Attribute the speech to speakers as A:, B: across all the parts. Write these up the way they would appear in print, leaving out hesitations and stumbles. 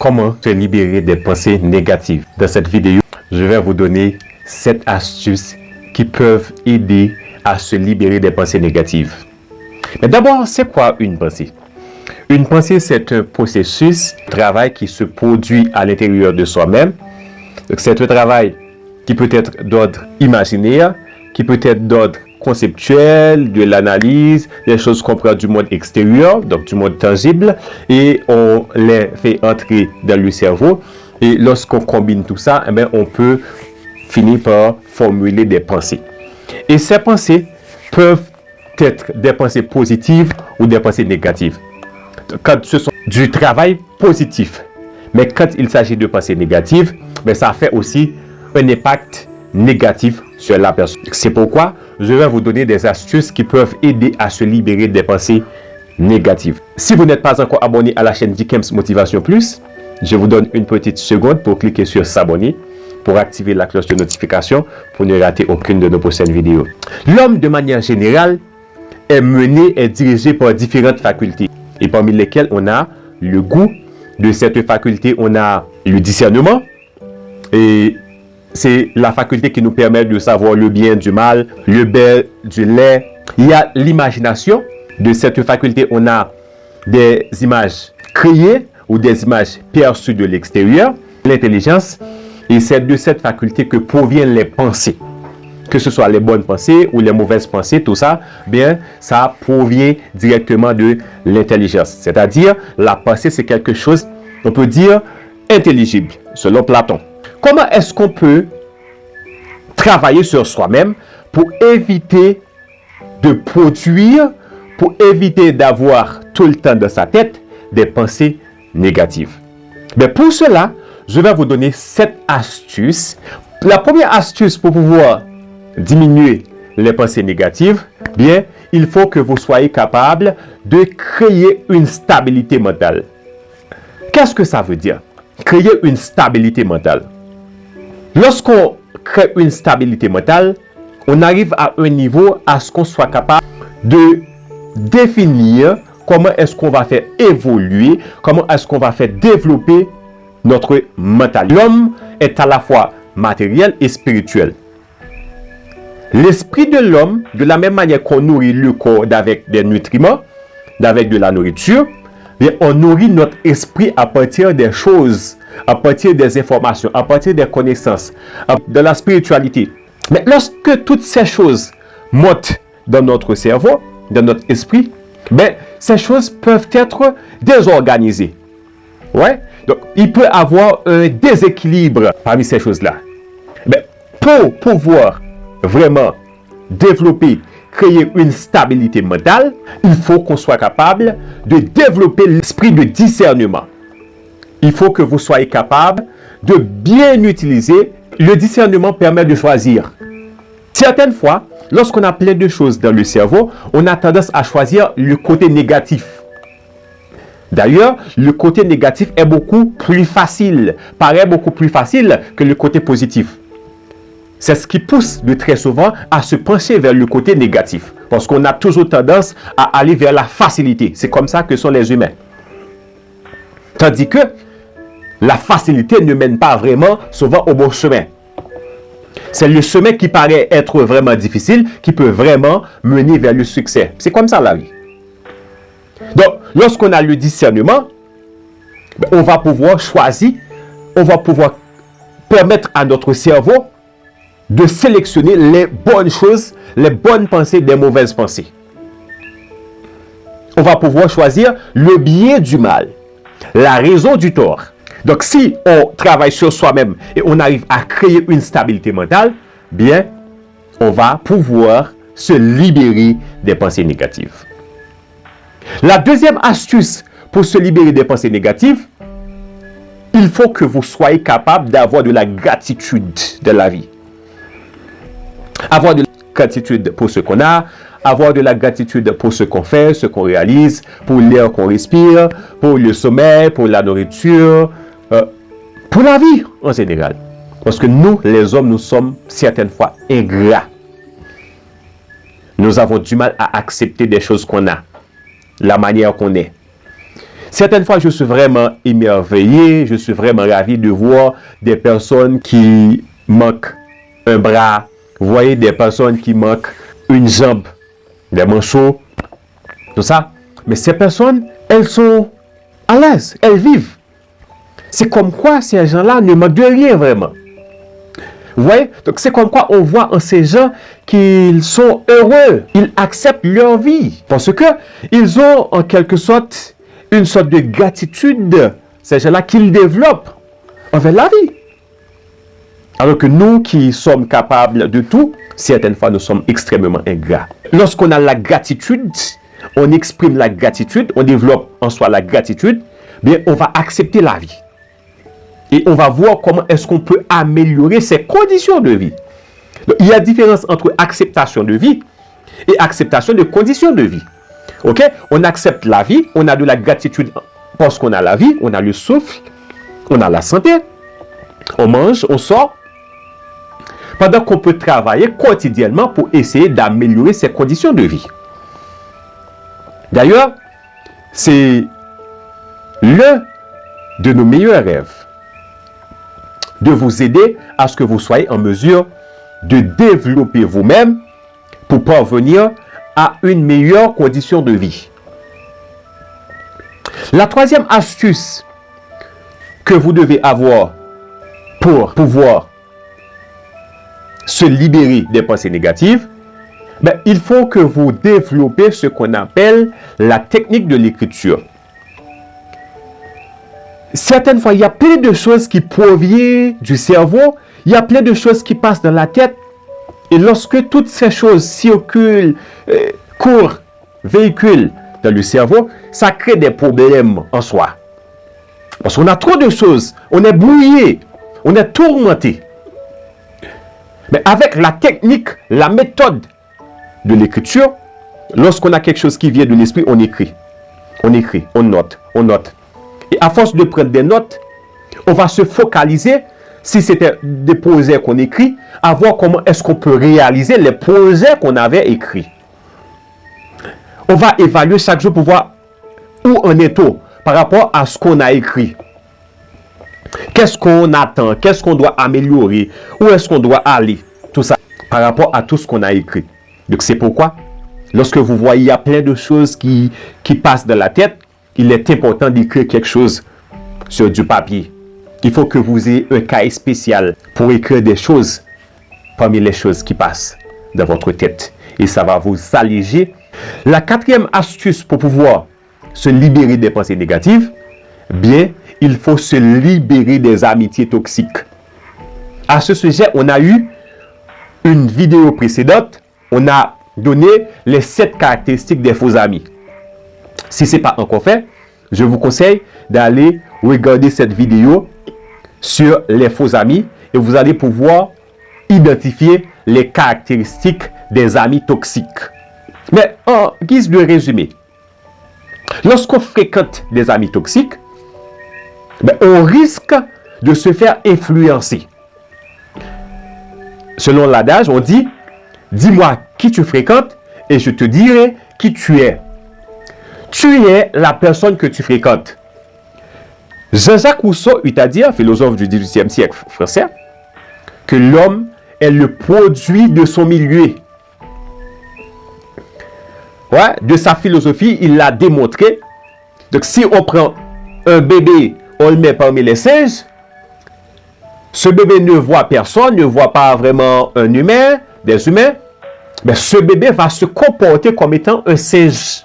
A: Comment se libérer des pensées négatives? Dans cette vidéo, je vais vous donner 7 astuces qui peuvent aider à se libérer des pensées négatives. Mais d'abord, c'est quoi une pensée? Une pensée, c'est un processus de travail qui se produit à l'intérieur de soi-même. C'est un travail qui peut être d'ordre imaginaire, qui peut être d'ordre conceptuel, de l'analyse, des choses qu'on prend du monde extérieur, donc du monde tangible, et on les fait entrer dans le cerveau. Et lorsqu'on combine tout ça, eh bien, on peut finir par formuler des pensées. Et ces pensées peuvent être des pensées positives ou des pensées négatives. Quand ce sont du travail positif, mais quand il s'agit de pensées négatives, ben ça fait aussi un impact négatif sur la personne. C'est pourquoi je vais vous donner des astuces qui peuvent aider à se libérer des pensées négatives. Si vous n'êtes pas encore abonné à la chaîne Dikems Motivation Plus, je vous donne une petite seconde pour cliquer sur s'abonner, pour activer la cloche de notification, pour ne rater aucune de nos prochaines vidéos. L'homme, de manière générale, est mené et dirigé par différentes facultés, et parmi lesquelles on a le goût. De cette faculté, on a le discernement, et c'est la faculté qui nous permet de savoir le bien du mal, le bel du laid. Il y a l'imagination. De cette faculté, on a des images créées ou des images perçues de l'extérieur. L'intelligence, et c'est de cette faculté que proviennent les pensées. Que ce soit les bonnes pensées ou les mauvaises pensées, tout ça, bien, ça provient directement de l'intelligence. C'est-à-dire, la pensée, c'est quelque chose, on peut dire, intelligible, selon Platon. Comment est-ce qu'on peut travailler sur soi-même pour éviter de produire, pour éviter d'avoir tout le temps dans sa tête des pensées négatives? Mais pour cela, je vais vous donner 7 astuces. La première astuce pour pouvoir diminuer les pensées négatives, bien, il faut que vous soyez capable de créer une stabilité mentale. Qu'est-ce que ça veut dire? Créer une stabilité mentale. Lorsqu'on crée une stabilité mentale, on arrive à un niveau à ce qu'on soit capable de définir comment est-ce qu'on va faire évoluer, comment est-ce qu'on va faire développer notre mental. L'homme est à la fois matériel et spirituel. L'esprit de l'homme, de la même manière qu'on nourrit le corps avec des nutriments, avec de la nourriture, on nourrit notre esprit à partir des choses, à partir des informations, à partir des connaissances, de la spiritualité. Mais lorsque toutes ces choses montent dans notre cerveau, dans notre esprit, ben, ces choses peuvent être désorganisées. Ouais? Donc, il peut y avoir un déséquilibre parmi ces choses-là. Mais pour pouvoir vraiment développer, créer une stabilité mentale, il faut qu'on soit capable de développer l'esprit de discernement. Il faut que vous soyez capable de bien utiliser. Le discernement permet de choisir. Certaines fois, lorsqu'on a plein de choses dans le cerveau, on a tendance à choisir le côté négatif. D'ailleurs, le côté négatif est beaucoup plus facile, paraît beaucoup plus facile que le côté positif. C'est ce qui pousse de très souvent à se pencher vers le côté négatif. Parce qu'on a toujours tendance à aller vers la facilité. C'est comme ça que sont les humains. Tandis que la facilité ne mène pas vraiment souvent au bon chemin. C'est le chemin qui paraît être vraiment difficile qui peut vraiment mener vers le succès. C'est comme ça la vie. Donc, lorsqu'on a le discernement, on va pouvoir choisir, on va pouvoir permettre à notre cerveau de sélectionner les bonnes choses, les bonnes pensées des mauvaises pensées. On va pouvoir choisir le bien du mal, la raison du tort. Donc, si on travaille sur soi-même et on arrive à créer une stabilité mentale, bien, on va pouvoir se libérer des pensées négatives. La deuxième astuce pour se libérer des pensées négatives, il faut que vous soyez capable d'avoir de la gratitude dans la vie. Avoir de la gratitude pour ce qu'on a, avoir de la gratitude pour ce qu'on fait, ce qu'on réalise, pour l'air qu'on respire, pour le sommeil, pour la nourriture, pour la vie en général. Parce que nous, les hommes, nous sommes certaines fois ingrats. Nous avons du mal à accepter des choses qu'on a, la manière qu'on est. Certaines fois, je suis vraiment émerveillé, je suis vraiment ravi de voir des personnes qui manquent un bras, vous voyez, des personnes qui manquent une jambe, des manchots, tout ça. Mais ces personnes, elles sont à l'aise, elles vivent. C'est comme quoi ces gens-là ne manquent de rien vraiment. Vous voyez? Donc c'est comme quoi on voit en ces gens qu'ils sont heureux, ils acceptent leur vie. Parce que ils ont en quelque sorte une sorte de gratitude, ces gens-là qu'ils développent envers la vie. Alors que nous qui sommes capables de tout, certaines fois nous sommes extrêmement ingrats. Lorsqu'on a la gratitude, on exprime la gratitude, on développe en soi la gratitude, bien on va accepter la vie. Et on va voir comment est-ce qu'on peut améliorer ses conditions de vie. Donc, il y a différence entre acceptation de vie et acceptation de conditions de vie. Ok? On accepte la vie, on a de la gratitude parce qu'on a la vie, on a le souffle, on a la santé, on mange, on sort. Pendant qu'on peut travailler quotidiennement pour essayer d'améliorer ses conditions de vie. D'ailleurs, c'est l'un de nos meilleurs rêves de vous aider à ce que vous soyez en mesure de développer vous-même pour parvenir à une meilleure condition de vie. La troisième astuce que vous devez avoir pour pouvoir se libérer des pensées négatives, ben, il faut que vous développez ce qu'on appelle la technique de l'écriture. Certaines fois, il y a plein de choses qui proviennent du cerveau, il y a plein de choses qui passent dans la tête, et lorsque toutes ces choses circulent, courent, véhiculent dans le cerveau, ça crée des problèmes en soi. Parce qu'on a trop de choses, on est brouillé, on est tourmenté. Mais avec la technique, la méthode de l'écriture, lorsqu'on a quelque chose qui vient de l'esprit, on écrit, on note, on note. Et à force de prendre des notes, on va se focaliser, si c'était des projets qu'on écrit, à voir comment est-ce qu'on peut réaliser les projets qu'on avait écrits. On va évaluer chaque jour pour voir où on est par rapport à ce qu'on a écrit. Qu'est-ce qu'on attend? Qu'est-ce qu'on doit améliorer? Où est-ce qu'on doit aller? Tout ça par rapport à tout ce qu'on a écrit. Donc c'est pourquoi, lorsque vous voyez il y a plein de choses qui passent dans la tête, il est important d'écrire quelque chose sur du papier. Il faut que vous ayez un cahier spécial pour écrire des choses parmi les choses qui passent dans votre tête. Et ça va vous alléger. La quatrième astuce pour pouvoir se libérer des pensées négatives, bien, il faut se libérer des amitiés toxiques. À ce sujet, on a eu une vidéo précédente, on a donné les 7 caractéristiques des faux amis. Si ce n'est pas encore fait, je vous conseille d'aller regarder cette vidéo sur les faux amis et vous allez pouvoir identifier les caractéristiques des amis toxiques. Mais en guise de résumé, lorsqu'on fréquente des amis toxiques, ben, on risque de se faire influencer. Selon l'adage, on dit « Dis-moi qui tu fréquentes et je te dirai qui tu es. » Tu es la personne que tu fréquentes. Jean-Jacques Rousseau eut à dire, philosophe du XVIIIe siècle français, que l'homme est le produit de son milieu. Ouais, de sa philosophie, il l'a démontré. Donc si on prend un bébé, on le met parmi les singes, ce bébé ne voit personne, ne voit pas vraiment un humain, des humains, mais ce bébé va se comporter comme étant un singe.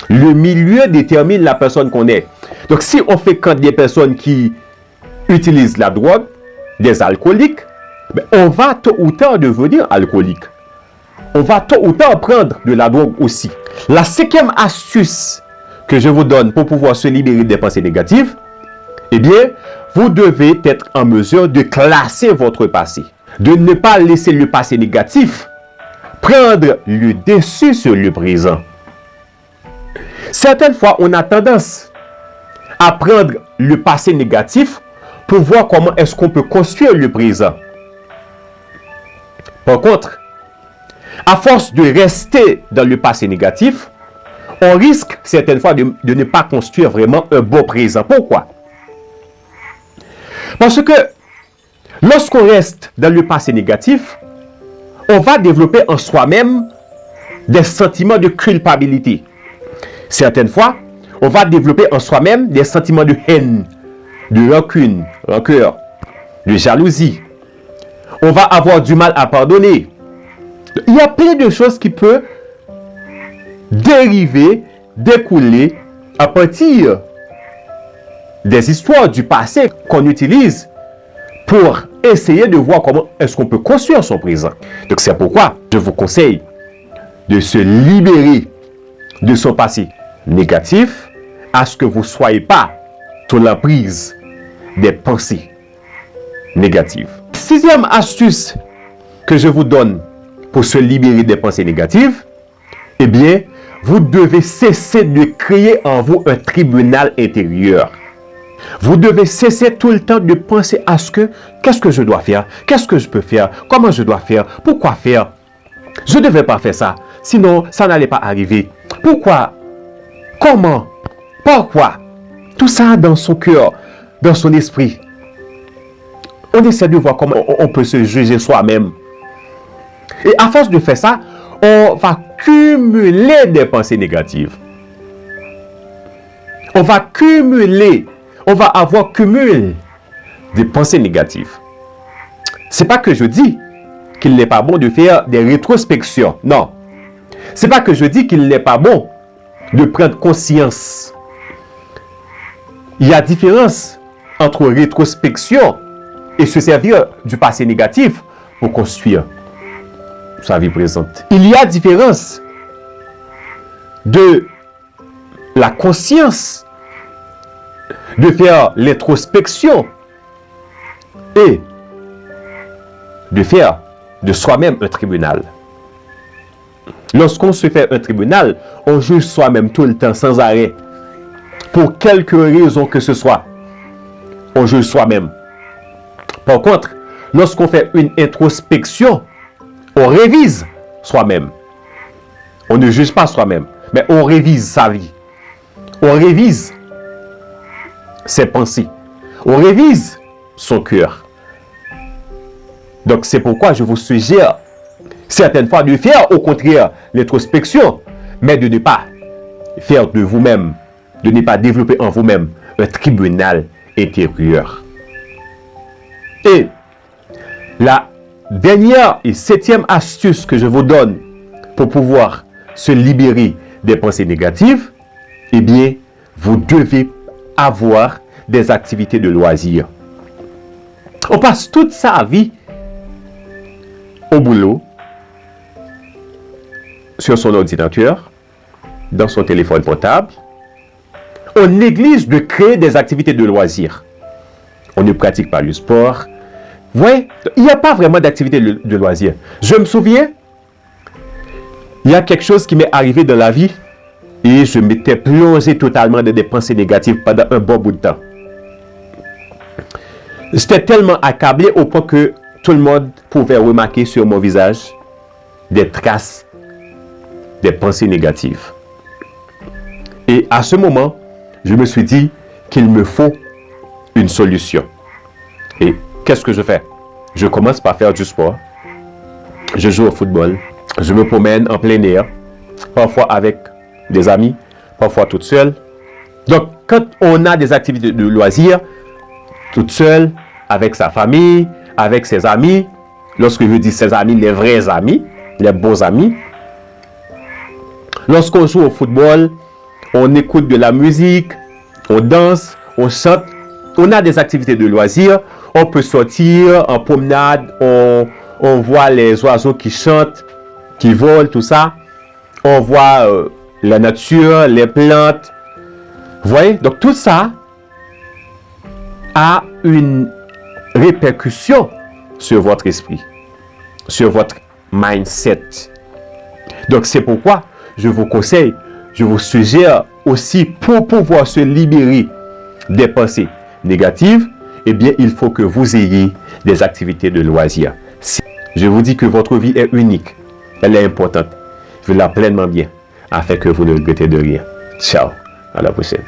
A: Le milieu détermine la personne qu'on est. Donc, si on fréquente des personnes qui utilisent la drogue, des alcooliques, on va tôt ou tard devenir alcoolique. On va tôt ou tard prendre de la drogue aussi. La 5e astuce que je vous donne pour pouvoir se libérer des pensées négatives, eh bien, vous devez être en mesure de classer votre passé. De ne pas laisser le passé négatif prendre le dessus sur le présent. Certaines fois, on a tendance à prendre le passé négatif pour voir comment est-ce qu'on peut construire le présent. Par contre, à force de rester dans le passé négatif, on risque certaines fois de ne pas construire vraiment un beau présent. Pourquoi? Parce que lorsqu'on reste dans le passé négatif, on va développer en soi-même des sentiments de culpabilité. Certaines fois, on va développer en soi-même des sentiments de haine, de rancune, rancœur, de jalousie. On va avoir du mal à pardonner. Il y a plein de choses qui peuvent dériver, découler à partir des histoires du passé qu'on utilise pour essayer de voir comment est-ce qu'on peut construire son présent. Donc c'est pourquoi je vous conseille de se libérer de son passé négatif à ce que vous ne soyez pas sous l'emprise des pensées négatives. Sixième astuce que je vous donne pour se libérer des pensées négatives, eh bien, vous devez cesser de créer en vous un tribunal intérieur. Vous devez cesser tout le temps de penser à qu'est-ce que je dois faire, qu'est-ce que je peux faire, comment je dois faire, pourquoi faire. Je ne devais pas faire ça, sinon ça n'allait pas arriver. Pourquoi? Comment? Pourquoi? Tout ça dans son cœur, dans son esprit. On essaie de voir comment on peut se juger soi-même. Et à force de faire ça, on va cumuler des pensées négatives. On va avoir cumul des pensées négatives. C'est pas que je dis qu'il n'est pas bon de faire des rétrospections. Non. C'est pas que je dis qu'il n'est pas bon de prendre conscience. Il y a différence entre rétrospection et se servir du passé négatif pour construire sa vie présente. Il y a différence de la conscience de faire l'introspection et de faire de soi-même un tribunal. Lorsqu'on se fait un tribunal, on juge soi-même tout le temps sans arrêt. Pour quelque raison que ce soit, on juge soi-même. Par contre, lorsqu'on fait une introspection, on révise soi-même. On ne juge pas soi-même, mais on révise sa vie. On révise ses pensées. On révise son cœur. Donc c'est pourquoi je vous suggère certaines fois de faire au contraire l'introspection, mais de ne pas faire de vous-même, de ne pas développer en vous-même un tribunal intérieur. Et la dernière et septième astuce que je vous donne pour pouvoir se libérer des pensées négatives, eh bien, vous devez avoir des activités de loisirs. On passe toute sa vie au boulot, sur son ordinateur, dans son téléphone portable. On néglige de créer des activités de loisirs. On ne pratique pas le sport. Vous voyez, il n'y a pas vraiment d'activité de loisirs. Je me souviens, il y a quelque chose qui m'est arrivé dans la vie et je m'étais plongé totalement dans des pensées négatives pendant un bon bout de temps. J'étais tellement accablé au point que tout le monde pouvait remarquer sur mon visage des traces, des pensées négatives. Et à ce moment, je me suis dit qu'il me faut une solution. Et qu'est-ce que je fais? Je commence par faire du sport. Je joue au football. Je me promène en plein air. Parfois avec des amis, parfois toute seule. Donc, quand on a des activités de loisirs, toute seule, avec sa famille, avec ses amis, lorsque je dis ses amis, les vrais amis, les beaux amis. Lorsqu'on joue au football, on écoute de la musique, on danse, on chante, on a des activités de loisirs, on peut sortir en promenade, on voit les oiseaux qui chantent, qui volent, tout ça. On voit la nature, les plantes. Vous voyez? Donc tout ça a une répercussion sur votre esprit, sur votre mindset. Donc c'est pourquoi je vous conseille, je vous suggère aussi, pour pouvoir se libérer des pensées négatives, eh bien il faut que vous ayez des activités de loisirs. Je vous dis que votre vie est unique, elle est importante, vivez-la pleinement bien. afin que vous ne regrettez de rien. Ciao, à la prochaine.